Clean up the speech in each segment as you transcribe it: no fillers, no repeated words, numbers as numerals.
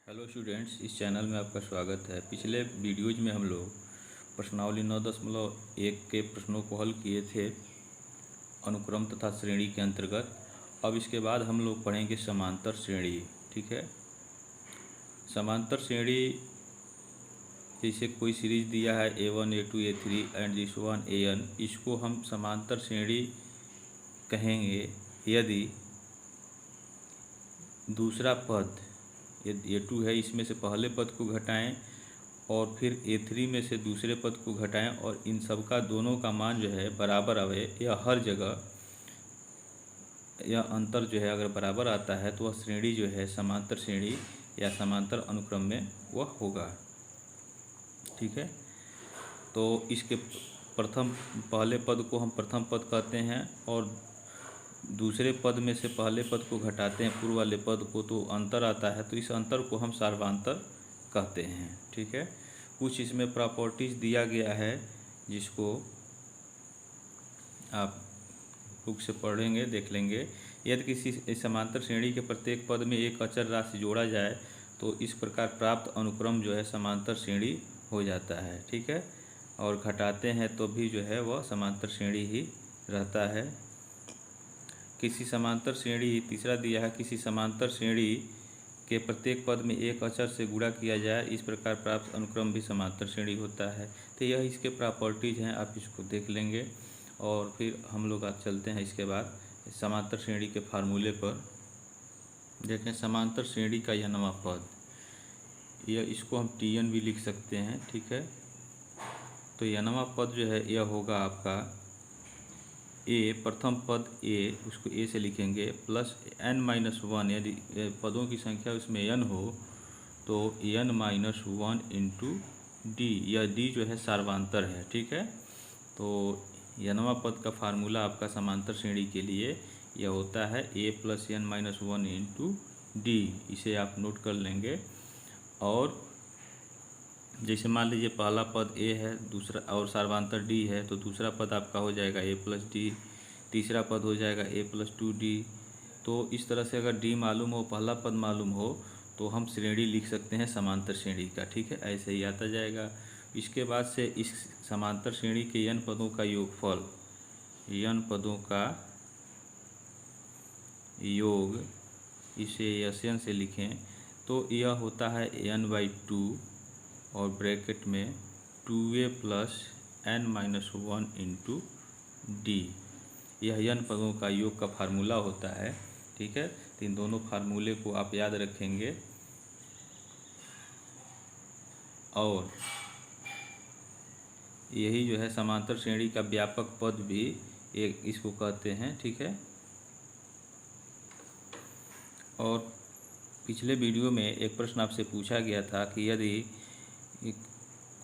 Hello students, इस channel में आपका स्वागत है। पिछले वीडियोज में हम लोग प्रश्नावली 9.1 के प्रश्नों को हल किए थे अनुक्रम तथा श्रेणी के अंतर्गत। अब इसके बाद हम लोग पढ़ेंगे समांतर श्रेणी। ठीक है, समांतर श्रेणी जैसे कोई सीरीज दिया है A1 A2 A3 and this one AN, इसको हम समांतर श्रेणी कहेंगे यदि दूसरा पद A2 है, इसमें से पहले पद को घटाएं और फिर A3 में से दूसरे पद को घटाएं और इन सब का दोनों का मान जो है बराबर आवे, या हर जगह यह अंतर जो है अगर बराबर आता है तो वह श्रेणी जो है समांतर श्रेणी या समांतर अनुक्रम में वह होगा। ठीक है, तो इसके पहले पद को हम प्रथम पद कहते हैं और दूसरे पद में से पहले पद को घटाते हैं पूर्व वाले पद को, तो अंतर आता है, तो इस अंतर को हम सार्वंतर कहते हैं। ठीक है, कुछ इसमें प्रॉपर्टीज दिया गया है जिसको आप बुक से पढ़ेंगे, देख लेंगे। यदि किसी समांतर श्रेणी के प्रत्येक पद में एक अचर राशि जोड़ा जाए तो इस प्रकार प्राप्त अनुक्रम जो है समांतर श्रेणी हो जाता है। ठीक है, और घटाते हैं तो भी जो है वह समांतर श्रेणी ही रहता है। किसी समांतर श्रेणी, तीसरा दिया है, किसी समांतर श्रेणी के प्रत्येक पद में एक अचर से गुणा किया जाए, इस प्रकार प्राप्त अनुक्रम भी समांतर श्रेणी होता है। तो यह इसके प्रॉपर्टीज हैं, आप इसको देख लेंगे और फिर हम लोग आज चलते हैं इसके बाद समांतर श्रेणी के फार्मूले पर। देखें, समांतर श्रेणी का यह नवा पद, यह इसको हम TN भी लिख सकते हैं। ठीक है, तो यह नवा पद जो है यह होगा आपका A, प्रथम पद A, उसको A से लिखेंगे, प्लस n-1, यदि पदों की संख्या उसमें n हो तो n-1 इंटू D, यह D जो है सार्वंतर है। ठीक है, तो यह नवा पद का फार्मूला आपका समांतर श्रेणी के लिए यह होता है A plus n-1 into D, इसे आप नोट कर लेंगे। और जैसे मान लीजिए पहला पद A है, दूसरा और सार्वंतर D है, तो दूसरा पद आपका हो जाएगा A प्लस D, तीसरा पद हो जाएगा A प्लस 2D। तो इस तरह से अगर D मालूम हो, पहला पद मालूम हो, तो हम श्रेणी लिख सकते हैं समांतर श्रेणी का। ठीक है, ऐसे ही आता जाएगा। इसके बाद से इस समांतर श्रेणी के n पदों का योगफल, n पदों का योग, इसे SN से लिखें तो यह होता है n/2 और ब्रैकेट में 2A plus n-1 into D, यह n पदों का योग का फार्मूला होता है। ठीक है, तो इन दोनों फार्मूले को आप याद रखेंगे और यही जो है समांतर श्रेणी का व्यापक पद भी एक इसको कहते हैं। ठीक है, और पिछले वीडियो में एक प्रश्न आपसे पूछा गया था कि यदि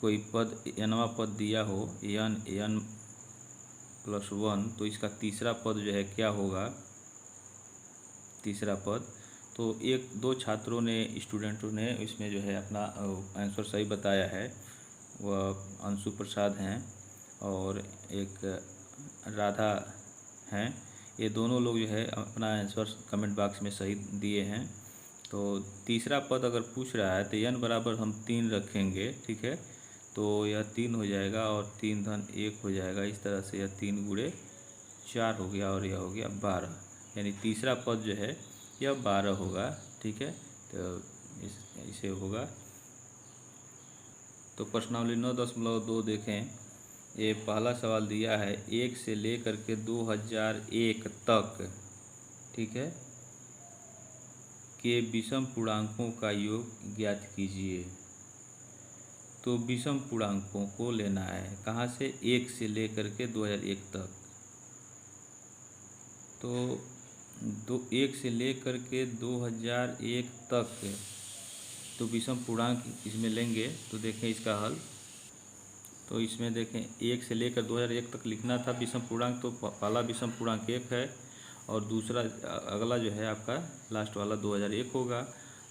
कोई पद nवा पद दिया हो n प्लस 1, तो इसका तीसरा पद जो है क्या होगा, तीसरा पद। तो एक दो छात्रों ने, स्टूडेंटों ने इसमें जो है अपना आंसर सही बताया है, वह अंशु प्रसाद हैं और एक राधा हैं। ये दोनों लोग जो है अपना आंसर कमेंट बॉक्स में सही दिए हैं। तो तीसरा पद अगर पूछ रहा है तो n बराबर हम 3 रखेंगे। ठीक है, तो यह 3 हो जाएगा और 3 धन 1 हो जाएगा। इस तरह से यह 3 गुणे 4 हो गया और यह हो गया 12, यानी तीसरा पद जो है यह 12 होगा। ठीक है, तो इसे होगा। तो प्रश्नावली 9.2 देखें, ये पहला सवाल दिया है 1 से लेकर के 2001 तक, ठीक है, के विषम पूर्णांकों का योग ज्ञात कीजिए। तो विषम पूर्णांकों को लेना है कहाँ से, 1 से लेकर के 2001 तक। तो 1 से लेकर के 2001 तक, तो विषम पूर्णांक इसमें लेंगे तो देखें इसका हल। तो इसमें देखें 1 से लेकर 2001 तक लिखना था विषम पूर्णांक, तो पहला विषम पूर्णांक 1 है और दूसरा अगला जो है आपका लास्ट वाला 2001 होगा।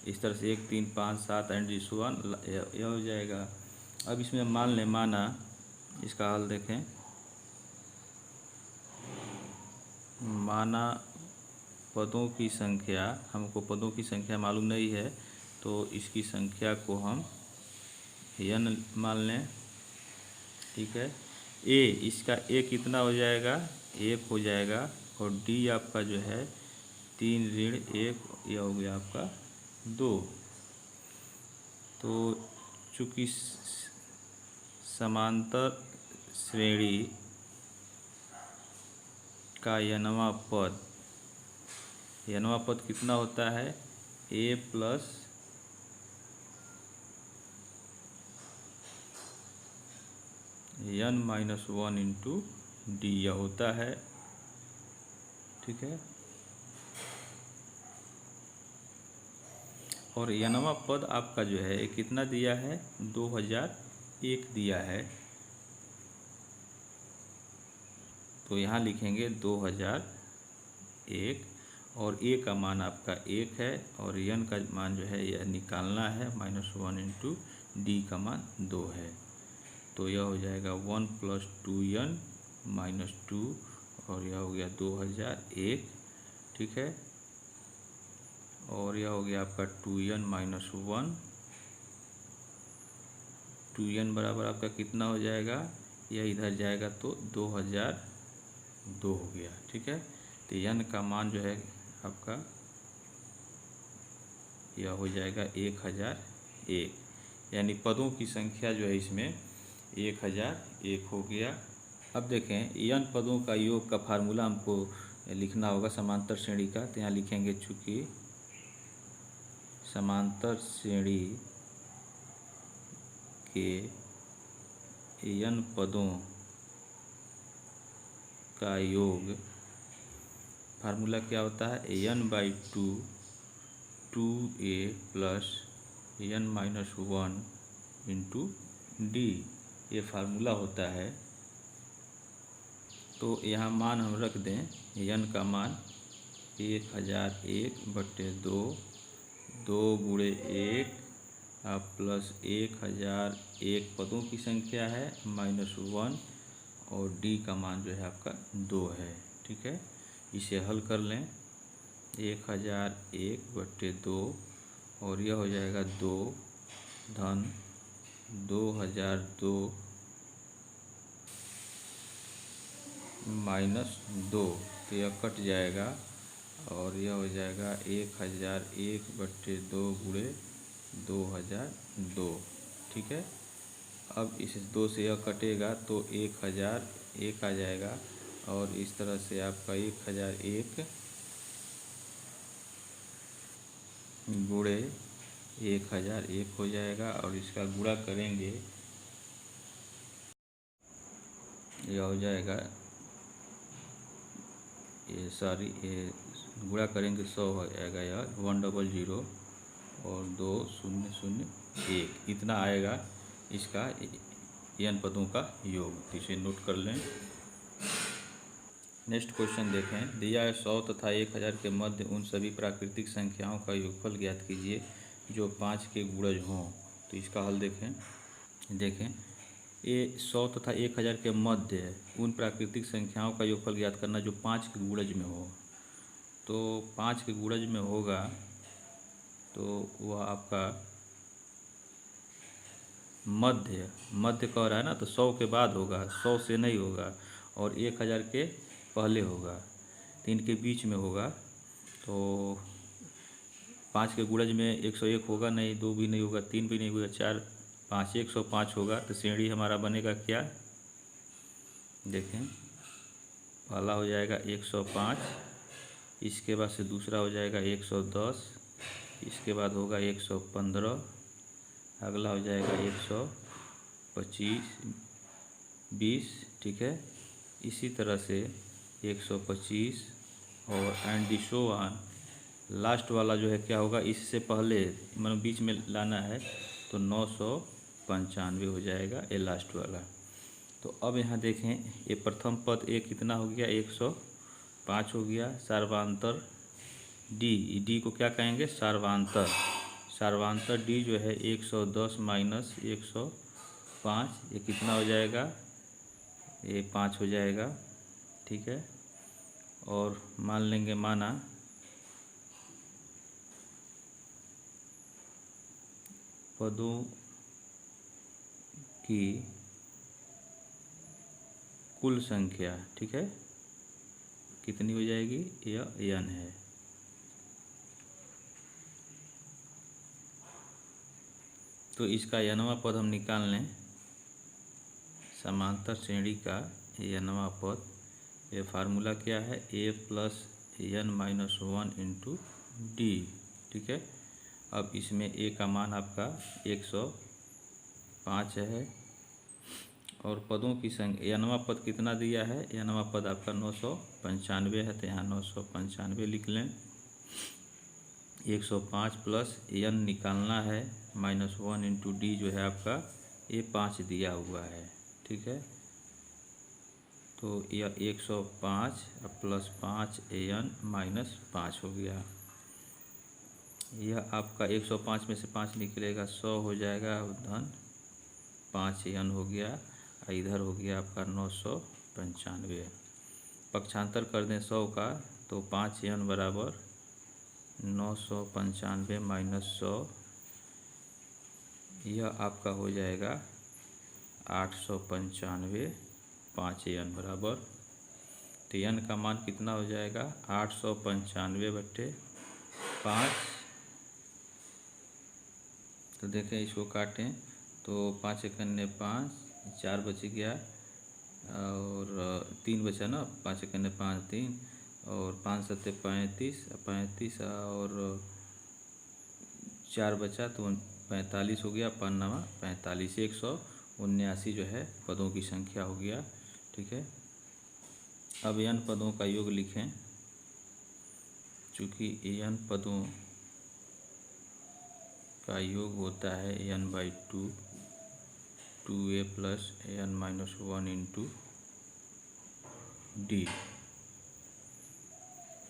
इस तरह से 1 3 5 7 एंड दिस वन, यह हो जाएगा। अब इसमें मान लें, माना, इसका हल देखें, माना पदों की संख्या, हमको पदों की संख्या मालूम नहीं है, तो इसकी संख्या को हम n मान लें, ठीक है। a, इसका a कितना हो जाएगा, 1 हो जाएगा, और d आपका जो है 3 ऋण 1, यह हो गया आपका 2। तो चूँकि समांतर श्रेणी का nवां पद कितना होता है, a plus n-1 into D यह होता है, ठीक है। और nवां पद आपका जो है कितना दिया है, 2001 दिया है। तो यहाँ लिखेंगे 2001, और a का मान आपका 1 है, और n का मान जो है यह निकालना है, -1 इंटू डी का मान 2 है। तो यह हो जाएगा 1 + 2n - 2, और यह हो गया 2001, ठीक है। और यह हो गया आपका 2n - 1, 2n बराबर आपका कितना हो जाएगा, यह इधर जाएगा तो 2002 हो गया, ठीक है। तो n का मान जो है आपका यह हो जाएगा 1001, यानी पदों की संख्या जो है इसमें 1001 हो गया। अब देखें n पदों का योग का फार्मूला हमको लिखना होगा समांतर श्रेणी का। तो यहाँ लिखेंगे चूँकि समांतर श्रेणी के n पदों का योग, फार्मूला क्या होता है, n/2 2a plus n-1 into D, ये फार्मूला होता है। तो यहाँ मान हम रख दें, n का मान 1001/2, 2 × 1 प्लस 1001 पदों की संख्या है, -1, और d का मान जो है आपका 2 है, ठीक है। इसे हल कर लें, 1001/2, और यह हो जाएगा 2 धन 2002 -2, तो यह कट जाएगा, और यह हो जाएगा 1001/2 × 2002, ठीक है। अब इस 2 से यह कटेगा तो 1001 आ जाएगा, और इस तरह से आपका 1001 गुणे 1001 हो जाएगा, और इसका गुणा करेंगे, यह हो जाएगा, ये गुणा करेंगे 100 हो जाएगा, यह 100 और 2001 इतना आएगा इसका n पदों का योग। इसे नोट कर लें। नेक्स्ट क्वेश्चन देखें, दिया है 100 तथा 1000 के मध्य उन सभी प्राकृतिक संख्याओं का योगफल ज्ञात कीजिए जो 5 के गुणज हों। तो इसका हल देखें ये 100 तथा 1000 के मध्य उन प्राकृतिक संख्याओं का योगफल ज्ञात करना जो 5 के गुणज में हो। तो 5 के गुणज में होगा तो वह आपका मध्य कह रहा है ना, तो 100 के बाद होगा, 100 से नहीं होगा, और 1000 के पहले होगा, तो इनके बीच में होगा। तो 5 के गुणज में 101 होगा नहीं, 2 भी नहीं होगा, 3 भी नहीं होगा, 4 5 105 होगा। तो श्रेणी हमारा बनेगा क्या, देखें, पहला हो जाएगा 105, इसके बाद से दूसरा हो जाएगा 110, इसके बाद होगा 115, अगला हो जाएगा 125 20, ठीक है। इसी तरह से 125 और एंड सो ऑन, लास्ट वाला जो है क्या होगा, इससे पहले मतलब बीच में लाना है, तो 995 हो जाएगा ये लास्ट वाला। तो अब यहाँ देखें ये प्रथम पद ए कितना हो गया, 105 हो गया। सार्वांतर डी को क्या कहेंगे, सार्वांतर डी जो है 110 - 105, ये कितना हो जाएगा, ये 5 हो जाएगा, ठीक है। और मान लेंगे माना पदों की कुल संख्या, ठीक है, कितनी हो जाएगी, यह n है। तो इसका nवां पद हम निकाल लें, समांतर श्रेणी का nवां पद। ये फार्मूला क्या है, a plus n minus 1 into D, ठीक है। अब इसमें a का मान आपका 105 है और पदों की संख्या, nवां पद कितना दिया है, nवां पद आपका 995 है, तो यहाँ 995 लिख लें। 105 प्लस n निकालना है, माइनस 1 इंटू डी जो है आपका ये 5 दिया हुआ है, ठीक है। तो यह 105 प्लस 5 n माइनस 5 हो गया। यह आपका 105 में से 5 निकलेगा 100 हो जाएगा, धन 5 n हो गया। इधर हो गया आपका 995। पक्षांतर कर दें 100 का, तो 5 n बराबर 995 माइनस 100, यह आपका हो जाएगा 895। 5 n बराबर, तो n का मान कितना हो जाएगा, 895/5। तो देखें इसको काटें तो 5 एकन्ने 5, 4 बच गया और 3 बचा ना, 5 एकन्ने 5 3 और 5 सत्ते 35, 35 और 4 बचा तो 45 हो गया, 5 नवा 45। 179 जो है पदों की संख्या हो गया, ठीक है। अब n पदों का योग लिखें, चूँकि n पदों का योग होता है n/2 2a plus n minus 1 into D.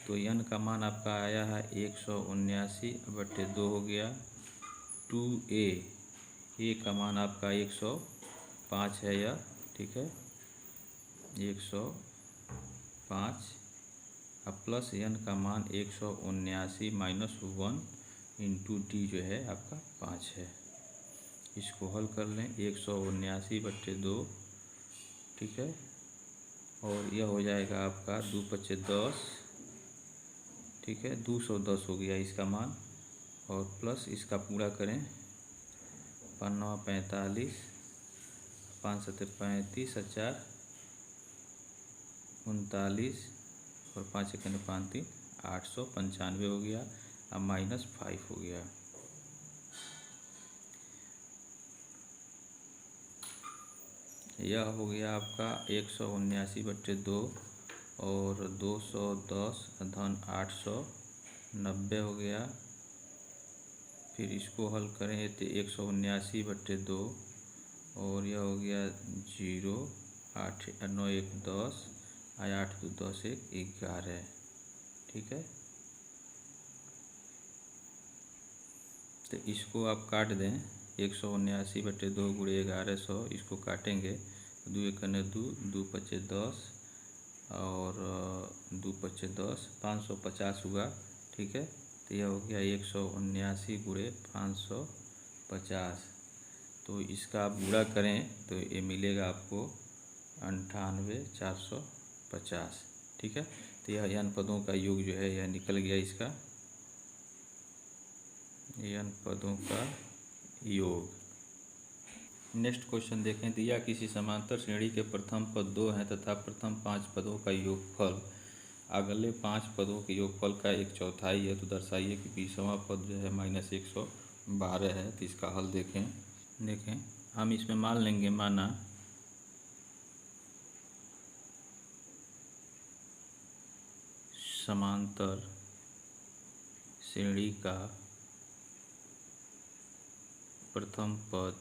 तो n का मान आपका आया है 179/2 हो गया। 2a का मान आपका 105 है यह, ठीक है, 105 अब प्लस n का मान 179 माइनस 1 इंटू डी जो है आपका 5 है। इसको हल कर लें, 179/2, ठीक है, और यह हो जाएगा आपका 2 × 10, ठीक है, 210 हो गया इसका मान। और प्लस इसका पूरा करें, 5 9 45, 5 7 35 और 4 39 और 5 1 5 3 895 हो गया। अब माइनस 5 हो गया। यह हो गया आपका 179/2 और 210 धन 890 हो गया। फिर इसको हल करें तो 179/2 और यह हो गया 0, 8 9 1 10, 8 2 10 1 11, ठीक है। तो इसको आप काट दें, 179/2 × 1100, इसको काटेंगे 2 1 2, 2 5 10 और 2 5 10, 550 हुआ, ठीक है। तो यह हो गया 179 × 550। तो इसका आप गुणा करें तो ये मिलेगा आपको 98,450, ठीक है। तो यह n पदों का योग जो है यह निकल गया, इसका n पदों का योग। नेक्स्ट क्वेश्चन देखें, दिया किसी समांतर श्रेणी के प्रथम पद 2 हैं तथा प्रथम 5 पदों का योगफल अगले 5 पदों के योगफल का 1/4 है, तो दर्शाइए कि 20वां पद जो है -112 है। तो इसका हल देखें हम इसमें मान लेंगे, माना समांतर श्रेणी का प्रथम पद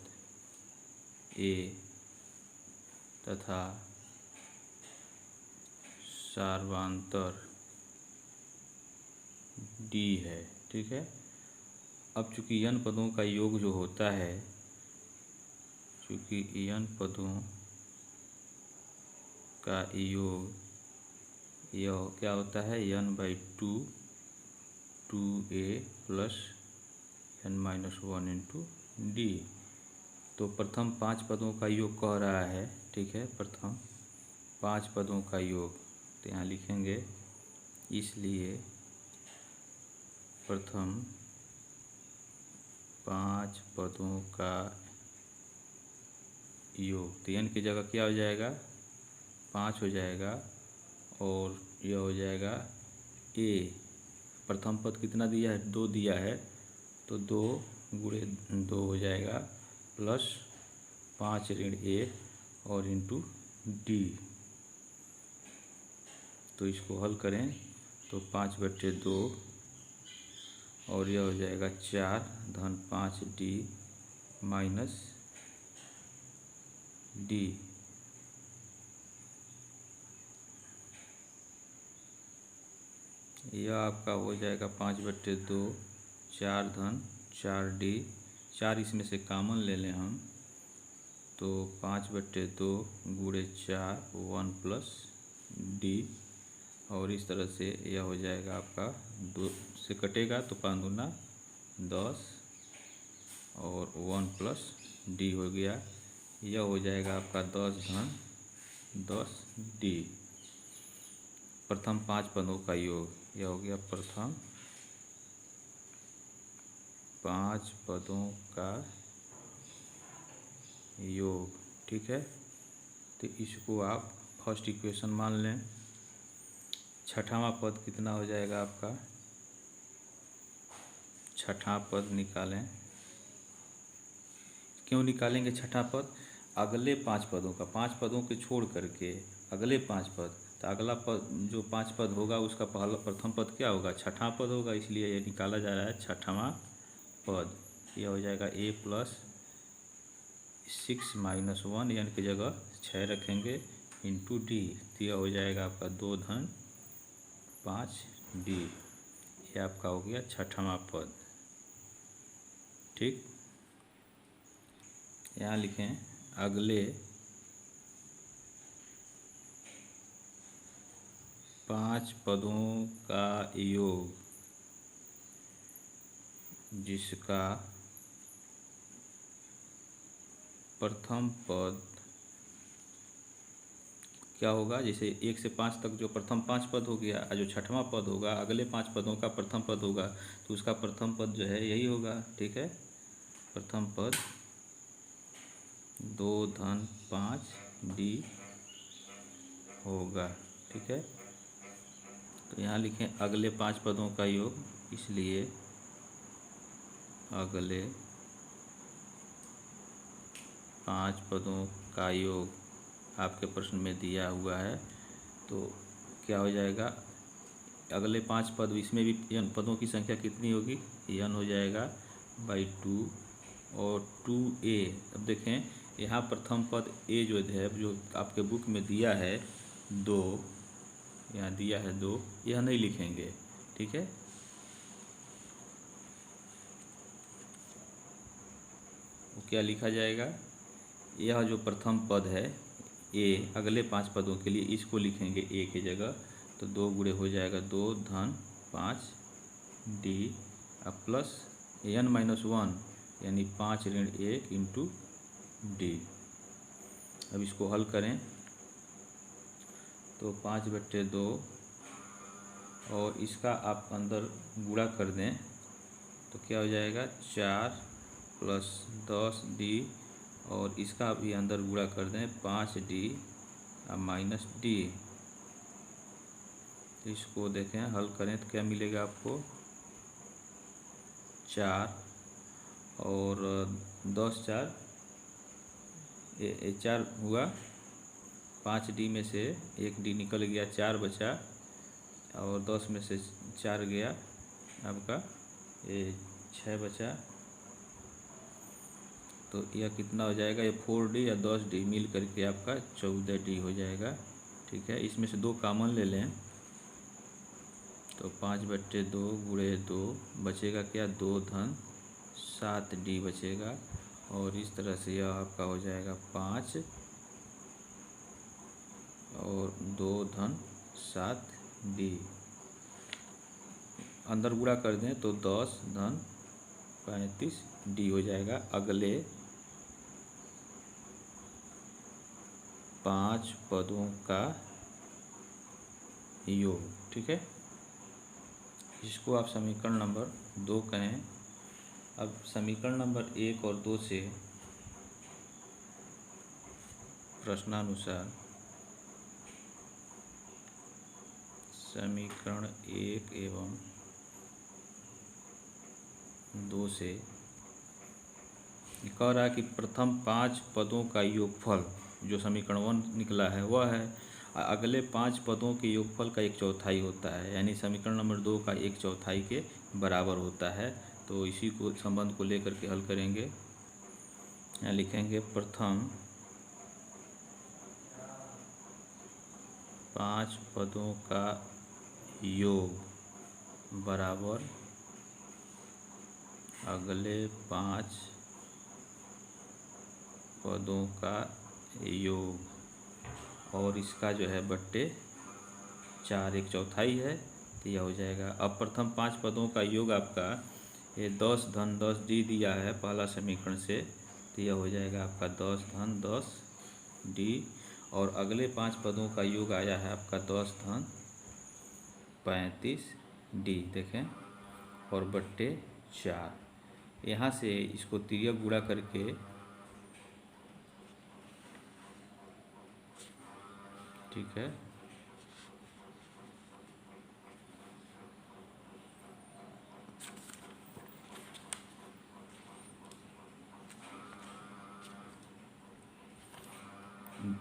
a तथा सार्वंतर d है, ठीक है। अब चूंकि n पदों का योग जो होता है, चूंकि n पदों का योग यह क्या होता है, n/2 2a plus n minus 1 into D. तो प्रथम 5 पदों का योग कह रहा है, ठीक है, प्रथम 5 पदों का योग, तो यहाँ लिखेंगे इसलिए प्रथम 5 पदों का योग, तो n की जगह क्या हो जाएगा 5 हो जाएगा, और यह हो जाएगा a। प्रथम पद कितना दिया है 2 दिया है, तो 2 गुणे 2 हो जाएगा प्लस 5 ऋण 1 और इंटू डी। तो इसको हल करें तो 5/2 और यह हो जाएगा 4 धन 5 डी माइनस डी। यह आपका हो जाएगा 5/2 4 धन 4 डी, 4 इसमें से कॉमन ले लें हम, तो 5/2 गुणे 4 1 प्लस डी, और इस तरह से यह हो जाएगा आपका 2 से कटेगा तो 5 दूना 10 और 1 प्लस डी हो गया। यह हो जाएगा आपका 10 धन 10 डी। प्रथम 5 पदों का योग, यह हो गया प्रथम 5 पदों का योग, ठीक है। तो इसको आप फर्स्ट इक्वेशन मान लें। छठावां पद कितना हो जाएगा आपका, छठा पद निकालें। क्यों निकालेंगे छठा पद, अगले 5 पदों का, 5 पदों के छोड़ करके अगले 5 पद, तो अगला पद जो 5 पद होगा उसका पहला प्रथम पद क्या होगा छठा पद होगा, इसलिए ये निकाला जा रहा है छठवां पद। यह हो जाएगा a प्लस 6 माइनस 1, यानी की जगह 6 रखेंगे इंटू डी, तो यह हो जाएगा आपका 2 धन 5 डी। ये आपका हो गया छठवां पद, ठीक। यहाँ लिखें अगले 5 पदों का योग जिसका प्रथम पद क्या होगा, जैसे 1 से 5 तक जो प्रथम 5 पद हो गया, जो छठवां पद होगा अगले 5 पदों का प्रथम पद होगा, तो उसका प्रथम पद जो है यही होगा, ठीक है। प्रथम पद 2 धन 5 डी होगा, ठीक है। तो यहाँ लिखें अगले 5 पदों का योग, इसलिए अगले 5 पदों का योग आपके प्रश्न में दिया हुआ है, तो क्या हो जाएगा अगले 5 पद, इसमें भी n पदों की संख्या कितनी होगी, n हो जाएगा बाई 2 और 2a। अब देखें यहाँ प्रथम पद a जो है, जो आपके बुक में दिया है 2, यहाँ दिया है 2, यह नहीं लिखेंगे, ठीक है। वो क्या लिखा जाएगा, यह जो प्रथम पद है a, अगले 5 पदों के लिए इसको लिखेंगे a की जगह, तो 2 गुणे हो जाएगा 2 धन 5 डी अब प्लस n माइनस 1 यानी 5 ऋण 1 इंटू डी। अब इसको हल करें तो 5/2 और इसका आप अंदर गुणा कर दें तो क्या हो जाएगा 4 प्लस 10 डी, और इसका भी अंदर गुणा कर दें 5 डी माइनस डी। तो इसको देखें हल करें तो क्या मिलेगा आपको 4 और 10 4 हुआ, 5 डी में से 1 डी निकल गया, 4 बचा, और 10 में से 4 गया, आपका ये 6 बचा। तो यह कितना हो जाएगा, ये 4D या 10D मिल करके आपका 14D हो जाएगा, ठीक है। इसमें से 2 कॉमन ले लें तो 5/2 गुणे 2 बचेगा क्या 2 धन 7D बचेगा, और इस तरह से यह आपका हो जाएगा 5 और 2 धन 7D। अंदर गुणा कर दें तो 10 धन 35 डी हो जाएगा अगले 5 पदों का योग। ठीक है, इसको आप समीकरण नंबर 2 कहें। अब समीकरण नंबर 1 और 2 से प्रश्नानुसार समीकरण 1 एवं 2 से कह रहा है कि प्रथम 5 पदों का योगफल जो समीकरण 1 निकला है वह है अगले 5 पदों के योगफल का 1/4 होता है, यानी समीकरण नंबर 2 का 1/4 के बराबर होता है। तो इसी को संबंध को लेकर के हल करेंगे। यहाँ लिखेंगे प्रथम 5 पदों का योग बराबर अगले 5 पदों का योग और इसका जो है बट्टे 4 1/4 है, तो यह हो जाएगा। अब प्रथम 5 पदों का योग आपका ये 10 धन 10 डी दिया है पहला समीकरण से, तो यह हो जाएगा आपका 10 धन 10 डी। और अगले 5 पदों का योग आया है आपका 10 धन 35 डी, देखें, और बट्टे 4। यहाँ से इसको तिर्यक गुणा करके ठीक है,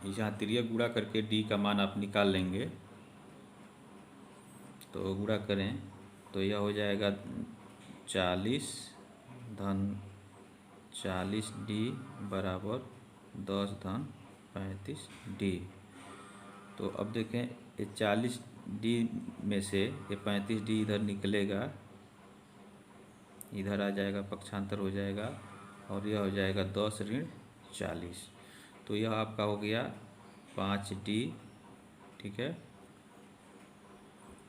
यहाँ तिर्यक गुणा करके डी का मान आप निकाल लेंगे। तो गुणा करें तो यह हो जाएगा 40 धन 40 डी बराबर 10 धन 35 डी। तो अब देखें ये 40 डी में से ये 35 डी इधर निकलेगा, इधर आ जाएगा, पक्षांतर हो जाएगा और यह हो जाएगा 10 ऋण 40। तो यह आपका हो गया 5 डी। ठीक है,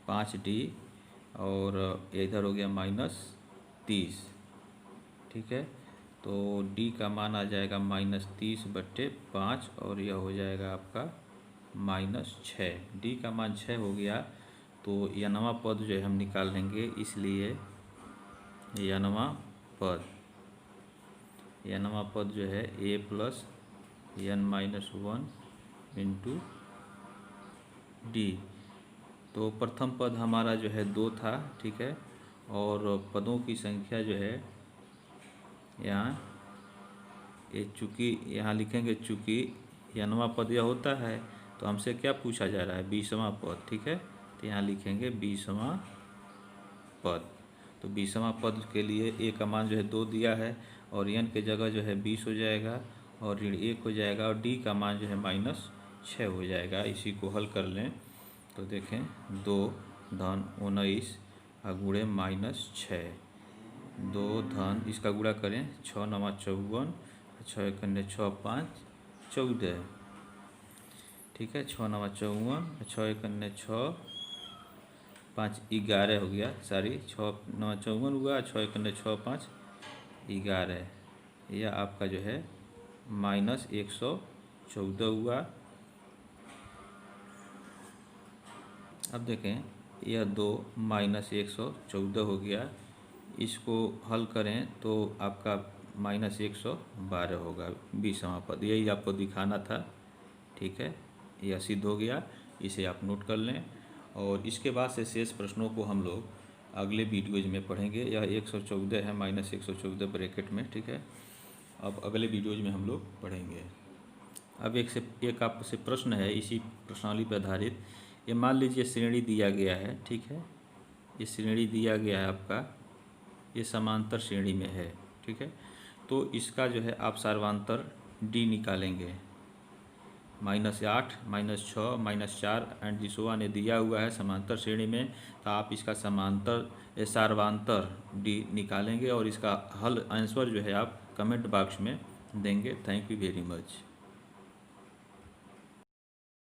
5 डी और इधर हो गया -30। ठीक है, तो डी का मान आ जाएगा -30/5 और यह हो जाएगा आपका -6। डी का मान 6 हो गया, तो यनवा पद जो है हम निकाल लेंगे, इसलिए यनवा पद जो है a + n-1 इंटू डी। तो प्रथम पद हमारा जो है 2 था। ठीक है, और पदों की संख्या जो है यहाँ ये चूँकि यहाँ लिखेंगे, चूँकि यनवा पद यह होता है तो हमसे क्या पूछा जा रहा है, 20वां पद। ठीक है, तो यहाँ लिखेंगे 20वां पद। तो 20वां पद के लिए a का मान जो है 2 दिया है और n के जगह जो है 20 हो जाएगा और ऋण 1 हो जाएगा और d का मान जो है -6 हो जाएगा। इसी को हल कर लें तो देखें 2 धन 19 गुणे -6, 2 धन इसका गुणा करें 6 9 54, 6 1 6 5 14। ठीक है, 6 9 54, 6 1 6 5 11 हो गया, सॉरी 6 9 54 हुआ, 6 1 6 5 11। यह आपका जो है -114 हुआ। अब देखें यह 2 -114 हो गया, इसको हल करें तो आपका -112 होगा 20वां पद। यही आपको दिखाना था। ठीक है, यह सिद्ध हो गया, इसे आप नोट कर लें। और इसके बाद से शेष प्रश्नों को हम लोग अगले वीडियोज में पढ़ेंगे। यह 114 है -114 ब्रैकेट में। ठीक है, अब अगले वीडियोज में हम लोग पढ़ेंगे। अब एक आपसे प्रश्न है इसी प्रश्नावली पर आधारित। ये मान लीजिए श्रेणी दिया गया है। ठीक है, ये श्रेणी दिया गया है आपका, ये समांतर श्रेणी में है। ठीक है, तो इसका जो है आप सार्वंतर डी निकालेंगे। -8 -6 -4 एंड जिसवा ने दिया हुआ है समांतर श्रेणी में, तो आप इसका सार्वंतर डी निकालेंगे और इसका हल आंसर जो है आप कमेंट बॉक्स में देंगे। Thank you very much.